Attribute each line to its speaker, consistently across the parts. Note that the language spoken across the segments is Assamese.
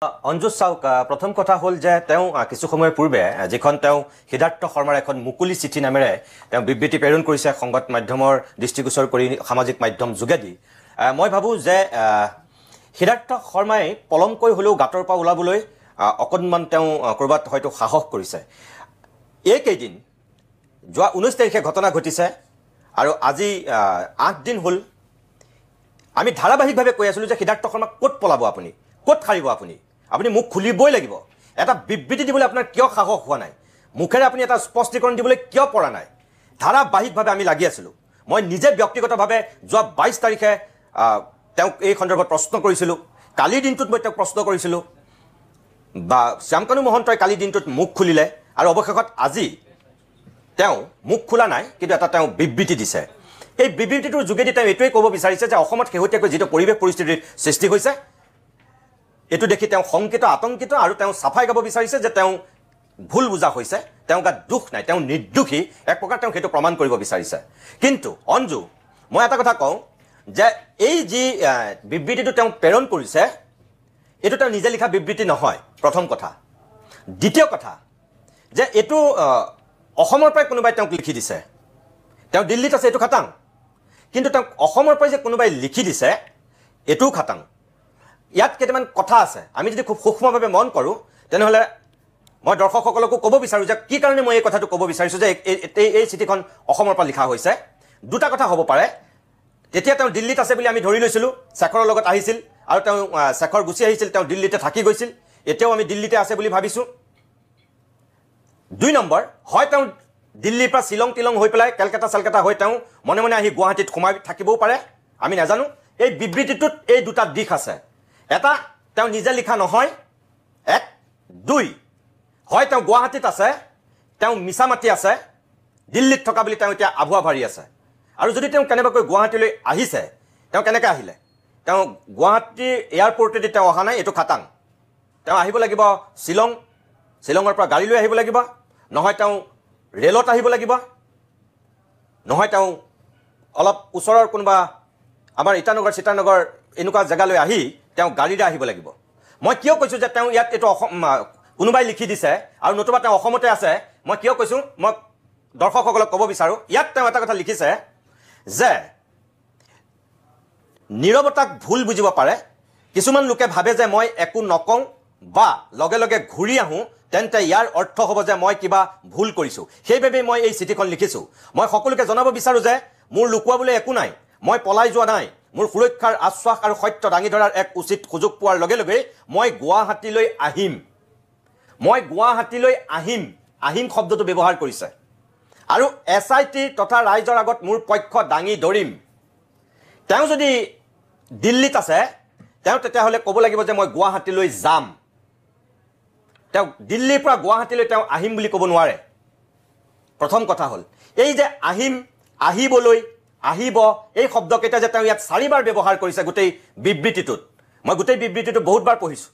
Speaker 1: অঞ্জু চাওক প্ৰথম কথা হ'ল যে তেওঁ কিছু সময়ৰ পূৰ্বে যিখন তেওঁ সিদ্ধাৰ্থ শৰ্মাৰ এখন মুকলি চিঠি নামেৰে তেওঁ বিবৃতি প্ৰেৰণ কৰিছে সংবাদ মাধ্যমৰ দৃষ্টিগোচৰ কৰি সামাজিক মাধ্যম যোগেদি মই ভাবোঁ যে সিদ্ধাৰ্থ শৰ্মাই পলমকৈ হ'লেও গাঁতৰ পৰা ওলাবলৈ অকণমান তেওঁ ক'ৰবাত হয়তো সাহস কৰিছে এইকেইদিন যোৱা 19 তাৰিখে ঘটনা ঘটিছে আৰু আজি 8 দিন হ'ল আমি ধাৰাবাহিকভাৱে কৈ আছিলোঁ যে সিদ্ধাৰ্থ শৰ্মা ক'ত পলাব আপুনি ক'ত খাৰিব আপুনি মুখ খুলিবই লাগিব এটা বিবৃতি দিবলৈ আপোনাৰ কিয় সাহস হোৱা নাই মুখেৰে আপুনি এটা স্পষ্টীকৰণ দিবলৈ কিয় পৰা নাই ধাৰাবাহিকভাৱে আমি লাগি আছিলোঁ মই নিজে ব্যক্তিগতভাৱে যোৱা 22 তাৰিখে তেওঁক এই সন্দৰ্ভত প্ৰশ্ন কৰিছিলোঁ কালিৰ দিনটোত মই তেওঁক প্ৰশ্ন কৰিছিলোঁ বা শ্যামকানু মহন্তই কালিৰ দিনটোত মুখ খুলিলে আৰু অৱশেষত আজি তেওঁ মুখ খোলা নাই কিন্তু এটা তেওঁ বিবৃতি দিছে এই বিবৃতিটোৰ যোগেদি তেওঁ এইটোৱে ক'ব বিচাৰিছে যে অসমত শেহতীয়াকৈ যিটো পৰিৱেশ পৰিস্থিতিৰ সৃষ্টি হৈছে এটো দেখি তেওঁ সংকিত আতংকিত আৰু তেওঁ সাফাই গাব বিচাৰিছে যে তেওঁ ভুল বুজা হৈছে তেওঁ গাত দুখ নাই তেওঁ নিৰ্দোষী এক প্ৰকাৰ তেওঁ হেতু প্ৰমাণ কৰিব বিচাৰিছে কিন্তু অঞ্জু মই এটা কথা কওঁ যে এই যি বিবৃতিটো তেওঁ প্ৰেৰণ কৰিছে এটো তেওঁ নিজে লিখা বিবৃতি নহয় প্ৰথম কথা দ্বিতীয় কথা যে এটো অসমৰ পৰা কোনোবাই তেওঁক লিখি দিছে তেওঁ দিল্লীত আছে এটো খাটাং কিন্তু তেওঁ অসমৰ পৰা যে কোনোবাই লিখি দিছে এটো খাটাং ইয়াত কেইটামান কথা আছে আমি যদি খুব সূক্ষ্মভাৱে মন কৰোঁ তেনেহলে মই দৰ্শকসকলকো ক'ব বিচাৰো যে কি কাৰণে মই এই কথাটো ক'ব বিচাৰিছো যে এই চিঠিখন অসমৰ পৰা লিখা হৈছে দুটা কথা হ'ব পাৰে তেতিয়া তেওঁ দিল্লীত আছে বুলি আমি ধৰি লৈছিলোঁ শেখৰৰ লগত আহিছিল আৰু তেওঁ শেখৰ গুচি আহিছিল তেওঁ দিল্লীতে থাকি গৈছিল এতিয়াও আমি দিল্লীতে আছে বুলি ভাবিছোঁ দুই নম্বৰ হয় তেওঁ দিল্লীৰ পৰা শিলং তিলং হৈ পেলাই কলকাতা হৈ তেওঁ মনে মনে আহি গুৱাহাটীত সোমাই থাকিবও পাৰে আমি নাজানো এই বিবৃতিটোত এই দুটা দিশ আছে এটা তেওঁ নিজে লিখা নহয় এক দুই হয় তেওঁ গুৱাহাটীত আছে তেওঁ মিছামাটি আছে দিল্লীত থকা বুলি তেওঁ এতিয়া আভুৱা ভাৰি আছে আৰু যদি তেওঁ কেনেবাকৈ গুৱাহাটীলৈ আহিছে তেওঁ কেনেকৈ আহিলে তেওঁ গুৱাহাটী এয়াৰপৰ্টেদি তেওঁ অহা নাই এইটো খাটাং তেওঁ আহিব লাগিব শিলঙৰ পৰা গাড়ী লৈ আহিব লাগিব নহয় তেওঁ ৰেলত আহিব লাগিব নহয় তেওঁ অলপ ওচৰৰ কোনোবা আমাৰ ইটানগৰ চিটানগৰ এনেকুৱা জেগালৈ আহি তেওঁ গাড়ীৰে আহিব লাগিব মই কিয় কৈছোঁ যে তেওঁ ইয়াত এইটো কোনোবাই লিখি দিছে আৰু নতুবা তেওঁ অসমতে আছে মই কিয় কৈছোঁ মই দৰ্শকসকলক ক'ব বিচাৰোঁ ইয়াত তেওঁ এটা কথা লিখিছে যে নীৰৱতাক ভুল বুজিব পাৰে কিছুমান লোকে ভাবে যে মই একো নকওঁ বা লগে লগে ঘূৰি আহোঁ তেন্তে ইয়াৰ অৰ্থ হ'ব যে মই কিবা ভুল কৰিছোঁ সেইবাবে মই এই চিঠিখন লিখিছোঁ মই সকলোকে জনাব বিচাৰোঁ যে মোৰ লুকুৱাবলৈ একো নাই মই পলাই যোৱা নাই মোৰ সুৰক্ষাৰ আশ্বাস আৰু সত্য দাঙি ধৰাৰ এক উচিত সুযোগ পোৱাৰ লগে লগে মই গুৱাহাটীলৈ আহিম শব্দটো ব্যৱহাৰ কৰিছে আৰু SIT তথা ৰাইজৰ আগত মোৰ পক্ষ দাঙি ধৰিম তেওঁ যদি দিল্লীত আছে তেওঁ তেতিয়াহ'লে ক'ব লাগিব যে মই গুৱাহাটীলৈ যাম তেওঁ দিল্লীৰ পৰা গুৱাহাটীলৈ তেওঁ আহিম বুলি ক'ব নোৱাৰে প্ৰথম কথা হ'ল এই যে আহিবলৈ আহিব এই শব্দকেইটা যে তেওঁ ইয়াত 4 বাৰ ব্যৱহাৰ কৰিছে গোটেই বিবৃতিটোত মই গোটেই বিবৃতিটো বহুতবাৰ পঢ়িছোঁ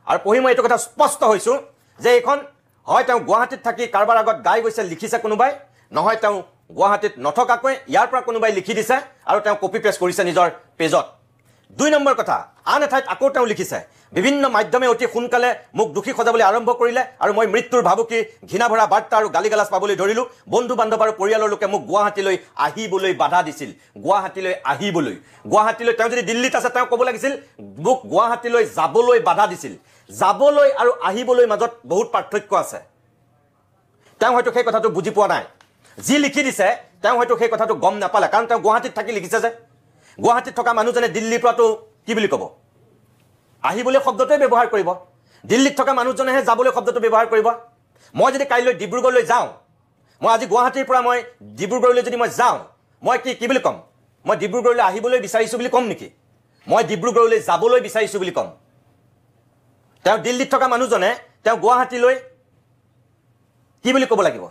Speaker 1: আৰু পঢ়ি মই এইটো কথা স্পষ্ট হৈছোঁ যে এইখন হয় তেওঁ গুৱাহাটীত থাকি কাৰোবাৰ আগত গাই গৈছে লিখিছে কোনোবাই নহয় তেওঁ গুৱাহাটীত নথকাকৈ ইয়াৰ পৰা কোনোবাই লিখি দিছে আৰু তেওঁ কপি পেষ্ট কৰিছে নিজৰ পেজত দুই নম্বৰ কথা আন এঠাইত আকৌ তেওঁ লিখিছে বিভিন্ন মাধ্যমে অতি সোনকালে মোক দুখী সজাবলৈ আৰম্ভ কৰিলে আৰু মই মৃত্যুৰ ভাবুকি ঘৃণা ভৰা বাৰ্তা আৰু গালিগালাজ পাবলৈ ধৰিলোঁ বন্ধু বান্ধৱ আৰু পৰিয়ালৰ লোকে মোক গুৱাহাটীলৈ আহিবলৈ বাধা দিছিল গুৱাহাটীলৈ তেওঁ যদি দিল্লীত আছে তেওঁ ক'ব লাগিছিল মোক গুৱাহাটীলৈ যাবলৈ বাধা দিছিল যাবলৈ আৰু আহিবলৈ মাজত বহুত পাৰ্থক্য আছে তেওঁ হয়তো সেই কথাটো বুজি পোৱা নাই যি লিখি দিছে তেওঁ হয়তো সেই কথাটো গম নাপালে কাৰণ তেওঁ গুৱাহাটীত থাকি লিখিছে যে গুৱাহাটীত থকা মানুহজনে দিল্লীৰ পৰাতো কি বুলি ক'ব আহিবলৈ শব্দটোৱে ব্যৱহাৰ কৰিব দিল্লীত থকা মানুহজনেহে যাবলৈ শব্দটো ব্যৱহাৰ কৰিব মই যদি কাইলৈ ডিব্ৰুগড়লৈ যাওঁ মই আজি গুৱাহাটীৰ পৰা মই ডিব্ৰুগড়লৈ যদি মই যাওঁ মই কি বুলি ক'ম মই ডিব্ৰুগড়লৈ আহিবলৈ বিচাৰিছোঁ বুলি ক'ম নেকি মই ডিব্ৰুগড়লৈ যাবলৈ বিচাৰিছোঁ বুলি ক'ম তেওঁ দিল্লীত থকা মানুহজনে তেওঁ গুৱাহাটীলৈ কি বুলি ক'ব লাগিব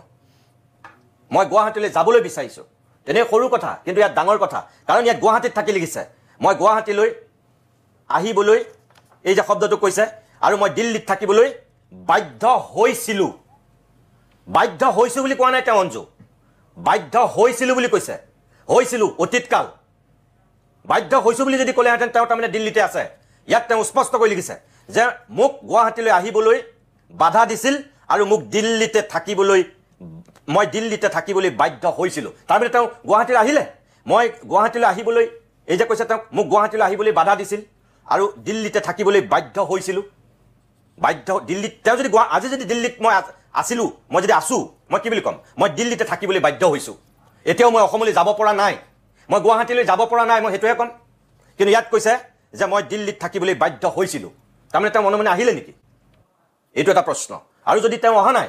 Speaker 1: মই গুৱাহাটীলৈ যাবলৈ বিচাৰিছোঁ তেনে সৰু কথা কিন্তু ইয়াত ডাঙৰ কথা কাৰণ ইয়াত গুৱাহাটীত থাকি লিখিছে মই গুৱাহাটীলৈ আহিবলৈ এই যে শব্দটো কৈছে আৰু মই দিল্লীত থাকিবলৈ বাধ্য হৈছিলোঁ বুলি কোৱা নাই তেওঁ অঞ্জু বাধ্য হৈছিলোঁ বুলি কৈছে হৈছিলোঁ অতীতকাল বাধ্য হৈছোঁ বুলি যদি ক'লেহেঁতেন তেওঁ তাৰমানে দিল্লীতে আছে ইয়াত তেওঁ স্পষ্ট কৰি লিখিছে যে মোক গুৱাহাটীলৈ আহিবলৈ বাধা দিছিল আৰু মোক দিল্লীতে থাকিবলৈ মই দিল্লীতে থাকিবলৈ বাধ্য হৈছিলোঁ তাৰমানে তেওঁ গুৱাহাটীলৈ আহিলে মই গুৱাহাটীলৈ আহিবলৈ এই যে কৈছে তেওঁ মোক গুৱাহাটীলৈ আহিবলৈ বাধা দিছিল আৰু দিল্লীতে থাকিবলৈ বাধ্য হৈছিলোঁ বাধ্য দিল্লীত তেওঁ যদি আজি যদি দিল্লীত মই আছিলোঁ মই যদি আছোঁ মই কি বুলি ক'ম মই দিল্লীতে থাকিবলৈ বাধ্য হৈছোঁ এতিয়াও মই অসমলৈ যাব পৰা নাই মই গুৱাহাটীলৈ যাব পৰা নাই মই সেইটোৱে ক'ম কিন্তু ইয়াত কৈছে যে মই দিল্লীত থাকিবলৈ বাধ্য হৈছিলোঁ তাৰমানে তেওঁ মনে মনে আহিলে নেকি এইটো এটা প্ৰশ্ন আৰু যদি তেওঁ অহা নাই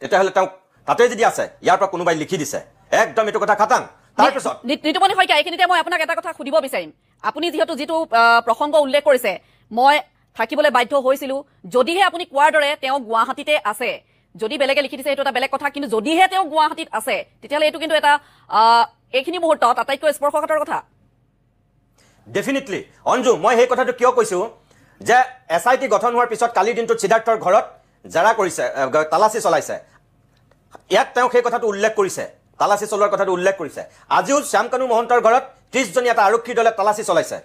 Speaker 1: তেতিয়াহ'লে তেওঁ তাতে যদি আছে ইয়াৰ পৰা কোনোবাই লিখি দিছে একদম এইটো কথা খাটাং তাৰপিছত
Speaker 2: নিতুমণি শইকীয়া এইখিনিতে মই আপোনাক এটা কথা সুধিব বিচাৰিম আপুনি যিটো প্ৰসংগ উল্লেখ কৰিছে মই থাকিবলৈ বাধ্য হৈছিলোঁ যদিহে আপুনি কোৱাৰ দৰে তেওঁ গুৱাহাটীতে আছে যদি বেলেগে লিখি দিছে এইটো এটা বেলেগ কথা কিন্তু যদিহে তেওঁ গুৱাহাটীত আছে তেতিয়াহ'লে এইটো কিন্তু এটা এইখিনি মুহূৰ্তত আটাইতকৈ স্পৰ্শকাতৰ কথা
Speaker 1: ডেফিনেটলি অঞ্জু মই সেই কথাটো কিয় কৈছোঁ যে SIT গঠন হোৱাৰ পিছত কালিৰ দিনটোত সিদ্ধাৰ্থৰ ঘৰত জেৰা কৰিছে তালাচী চলাইছে ইয়াত তেওঁ সেই কথাটো উল্লেখ কৰিছে তালাচী চলোৱাৰ কথাটো উল্লেখ কৰিছে আজিও শ্যামকানু মহন্তৰ ঘৰত 30জনী এটা আৰক্ষীৰ দলে তালাচী চলাইছে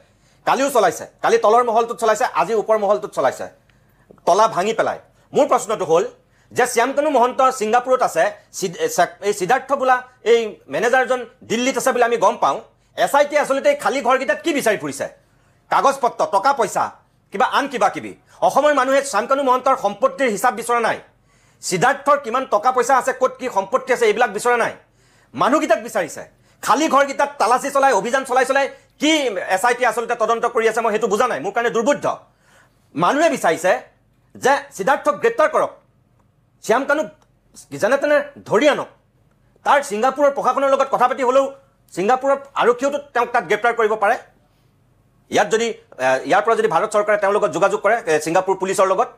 Speaker 1: কালিও চলাইছে কালি তলৰ মহলটোত চলাইছে আজি ওপৰ মহলটোত চলাইছে তলা ভাঙি পেলাই মোৰ প্ৰশ্নটো হ'ল যে শ্যামকানু মহন্ত ছিংগাপুৰত আছে এই সিদ্ধাৰ্থ বোলা এই মেনেজাৰজন দিল্লীত আছে বুলি আমি গম পাওঁ SIT আচলতে খালী ঘৰকেইটাত কি বিচাৰি ফুৰিছে কাগজ পত্ৰ টকা পইচা কিবা আন কিবা কিবি অসমৰ মানুহে শ্যামকানু মহন্তৰ সম্পত্তিৰ হিচাপ বিচৰা নাই সিদ্ধাৰ্থৰ কিমান টকা পইচা আছে ক'ত কি সম্পত্তি আছে এইবিলাক বিচৰা নাই মানুহকেইটাক বিচাৰিছে খালী ঘৰকেইটাত তালাচী চলাই অভিযান চলাই কি SIT আচলতে তদন্ত কৰি আছে মই সেইটো বুজা নাই মোৰ কাৰণে দুৰ্বোধ্য মানুহে বিচাৰিছে যে সিদ্ধাৰ্থক গ্ৰেপ্তাৰ কৰক শ্যামকানুক যেনে তেনে ধৰি আনক তাৰ ছিংগাপুৰৰ প্ৰশাসনৰ লগত কথা পাতি হ'লেও ছিংগাপুৰৰ আৰক্ষীয়েও তেওঁক তাত গ্ৰেপ্তাৰ কৰিব পাৰে ইয়াৰ পৰা যদি ভাৰত চৰকাৰে তেওঁৰ লগত যোগাযোগ কৰে ছিংগাপুৰ পুলিচৰ লগত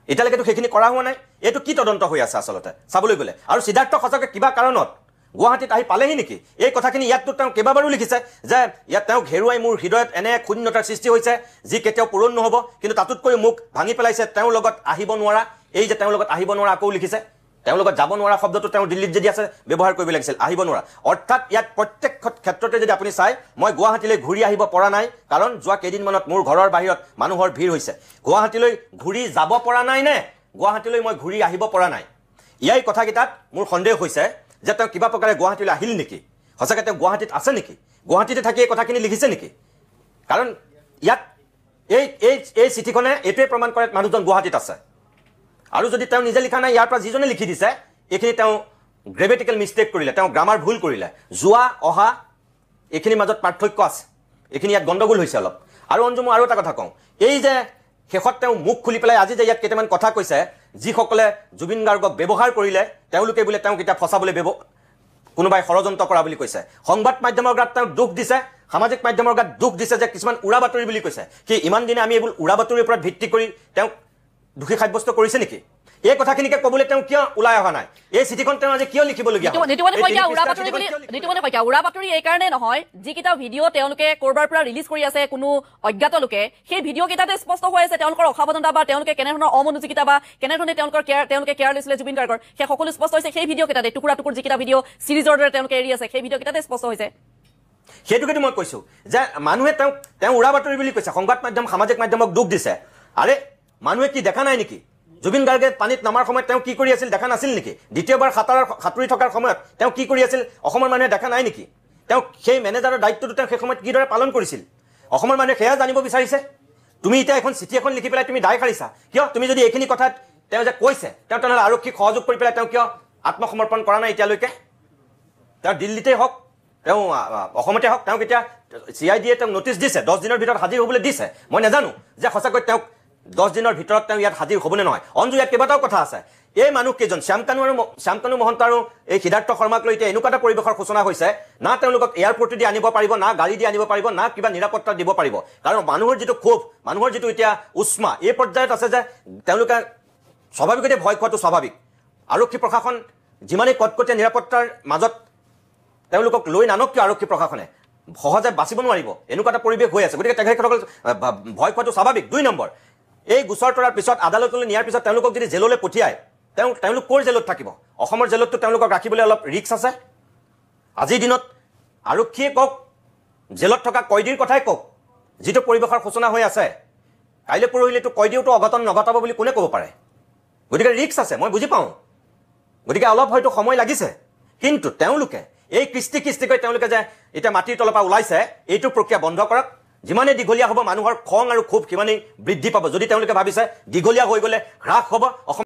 Speaker 1: এতিয়ালৈকেতো সেইখিনি কৰা হোৱা নাই এইটো কি তদন্ত হৈ আছে আচলতে চাবলৈ গ'লে আৰু সিদ্ধাৰ্থ সঁচাকৈ কিবা কাৰণত গুৱাহাটীত আহি পালেহি নেকি এই কথাখিনি ইয়াততো তেওঁ কেইবাবাৰো লিখিছে যে ইয়াত তেওঁক হেৰুৱাই মোৰ হৃদয়ত এনে শূন্যতাৰ সৃষ্টি হৈছে যি কেতিয়াও পূৰণ নহ'ব কিন্তু তাতোতকৈ মোক ভাঙি পেলাইছে তেওঁৰ লগত আহিব নোৱাৰা এই যে তেওঁৰ লগত আহিব নোৱাৰা আকৌ লিখিছে তেওঁৰ লগত যাব নোৱাৰা শব্দটো তেওঁ দিল্লীত যদি আছে ব্যৱহাৰ কৰিব লাগিছিল আহিব নোৱাৰা অৰ্থাৎ ইয়াত প্ৰত্যেক ক্ষেত্ৰতে যদি আপুনি চাই মই গুৱাহাটীলৈ ঘূৰি আহিব পৰা নাই কাৰণ যোৱা কেইদিনমানত মোৰ ঘৰৰ বাহিৰত মানুহৰ ভিৰ হৈছে গুৱাহাটীলৈ ঘূৰি যাব পৰা নাই নে গুৱাহাটীলৈ মই ঘূৰি আহিব পৰা নাই ইয়াৰ কথাকেইটাত মোৰ সন্দেহ হৈছে যে তেওঁ কিবা প্ৰকাৰে গুৱাহাটীলৈ আহিল নেকি সঁচাকৈ তেওঁ গুৱাহাটীত আছে নেকি গুৱাহাটীতে থাকি এই কথাখিনি লিখিছে নেকি কাৰণ ইয়াত এই চিঠিখনে এইটোৱে প্ৰমাণ কৰে মানুহজন গুৱাহাটীত আছে আৰু যদি তেওঁ নিজে লিখা নাই ইয়াৰ পৰা যিজনে লিখি দিছে এইখিনি তেওঁ গ্ৰেমেটিকেল মিষ্টেক কৰিলে তেওঁ গ্ৰামাৰ ভুল কৰিলে যোৱা অহা এইখিনিৰ মাজত পাৰ্থক্য আছে এইখিনি ইয়াত গণ্ডগোল হৈছে অলপ আৰু অঞ্জু মই আৰু এটা কথা কওঁ এই যে শেষত তেওঁ মুখ খুলি পেলাই আজি যে ইয়াত কেইটামান কথা কৈছে যিসকলে জুবিন গাৰ্গক ব্যৱহাৰ কৰিলে তেওঁলোকে বোলে তেওঁক এতিয়া ফচাবলৈ কোনোবাই ষড়যন্ত্ৰ কৰা বুলি কৈছে সংবাদ মাধ্যমৰ গাত তেওঁ দুখ দিছে সামাজিক মাধ্যমৰ গাত দুখ দিছে যে কিছুমান উৰা বাতৰি বুলি কৈছে কি ইমান দিনে আমি এইবোৰ উৰা বাতৰিৰ ওপৰত ভিত্তি কৰি তেওঁক দুখী সাব্যস্ত কৰিছে নেকি এই কথাখিনিকে ক'বলৈ তেওঁ কিয় ওলাই অহা নাই এই চিঠিখন তেওঁ আজি কিয় লিখিবলগীয়া
Speaker 2: নিতুমণি শইকীয়া উৰা বাতৰি এই কাৰণে নহয় যিকেইটা ভিডিঅ' তেওঁলোকে ক'ৰবাৰ পৰা ৰিলিজ কৰি আছে কোনো অজ্ঞাত লোকে সেই ভিডিঅ' কেইটাতে স্পষ্ট হৈ আছে তেওঁলোকৰ অসাৱধানতা বা তেওঁলোকে কেনেধৰণৰ অমনোযোগিতা বা কেনেধৰণে তেওঁলোকে কেয়াৰ লৈছিলে জুবিন গাৰ্গৰ সেই সকলো স্পষ্ট হৈছে সেই ভিডিঅ' কেইটাতে টুকুৰা টুকুৰ যিকেইটা ভিডিঅ' চিৰিজৰ দৰে তেওঁলোকে এৰি আছে সেই ভিডিঅ' কেইটাতে স্পষ্ট হৈছে
Speaker 1: সেইটোকে মই কৈছোঁ যে মানুহে তেওঁ উৰা বাতৰি বুলি কৈছে সংবাদ মাধ্যম সামাজিক মাধ্যমক দুখ দিছে আৰে মানুহে কি দেখা নাই নেকি জুবিন গাৰ্গে পানীত নামাৰ সময়ত তেওঁ কি কৰি আছিল দেখা নাছিল নেকি দ্বিতীয়বাৰ সাঁতুৰি থকাৰ সময়ত তেওঁ কি কৰি আছিল অসমৰ মানুহে দেখা নাই নেকি তেওঁ সেই মেনেজাৰৰ দায়িত্বটো তেওঁ সেই সময়ত কিদৰে পালন কৰিছিল অসমৰ মানুহে সেয়া জানিব বিচাৰিছে তুমি এতিয়া এখন চিঠি এখন লিখি পেলাই তুমি দায় সাৰিছা কিয় তুমি যদি এইখিনি কথাত তেওঁ যে কৈছে তেওঁ তেনেহ'লে আৰক্ষীক সহযোগ কৰি পেলাই তেওঁ কিয় আত্মসমৰ্পণ কৰা নাই এতিয়ালৈকে তেওঁ দিল্লীতেই হওক তেওঁ অসমতে হওক তেওঁক এতিয়া CIDয়ে তেওঁক নটিচ দিছে 10 দিনৰ ভিতৰত হাজিৰ হ'বলৈ দিছে মই নাজানো যে সঁচাকৈ তেওঁক 10 দিনৰ ভিতৰত তেওঁ ইয়াত হাজিৰ হ'বনে নহয় অঞ্জু ইয়াত কেইবাটাও কথা আছে এই মানুহকেইজন শ্যামকানু মহন্ত আৰু এই সিদ্ধাৰ্থ শৰ্মাক লৈ এতিয়া এনেকুৱা এটা পৰিৱেশৰ সূচনা হৈছে না তেওঁলোকক এয়াৰপৰ্ট দি আনিব পাৰিব না গাড়ী দি আনিব পাৰিব না কিবা নিৰাপত্তা দিব পাৰিব কাৰণ মানুহৰ যিটো ক্ষোভ মানুহৰ যিটো এতিয়া উষ্মা এই পৰ্যায়ত আছে যে তেওঁলোকে স্বাভাৱিকতে ভয় খোৱাটো স্বাভাৱিক আৰক্ষী প্ৰশাসন যিমানেই কটকটীয়া নিৰাপত্তাৰ মাজত তেওঁলোকক লৈ নানক কিয় আৰক্ষী প্ৰশাসনে সহজে বাচিব নোৱাৰিব এনেকুৱা এটা পৰিৱেশ হৈ আছে গতিকে তেখেতসকল ভয় খোৱাটো স্বাভাৱিক 2 নম্বৰ এই গোচৰ তৰাৰ পিছত আদালতলৈ নিয়াৰ পিছত তেওঁলোকক যদি জেললৈ পঠিয়ায় তেওঁলোক ক'ৰ জেলত থাকিব অসমৰ জেলততো তেওঁলোকক ৰাখিবলৈ অলপ ৰিস্ক আছে আজিৰ দিনত আৰক্ষীয়ে কওক জেলত থকা কয়দীৰ কথাই কওক যিটো পৰিৱেশৰ সূচনা হৈ আছে কাইলৈ পৰহিলেতো কৈ দিওঁতো অঘটন নঘটাব বুলি কোনে ক'ব পাৰে গতিকে ৰিস্ক আছে মই বুজি পাওঁ গতিকে অলপ হয়তো সময় লাগিছে কিন্তু তেওঁলোকে এই কৃষ্টি কৰি তেওঁলোকে যে এতিয়া মাটিৰ তলৰ পৰা ওলাইছে এইটো প্ৰক্ৰিয়া বন্ধ কৰক যিমানে দীঘলীয়া হ'ব মানুহৰ খং আৰু ক্ষোভ সিমানেই বৃদ্ধি পাব যদি তেওঁলোকে ভাবিছে দীঘলীয়া হৈ গ'লে হ্ৰাস হ'ব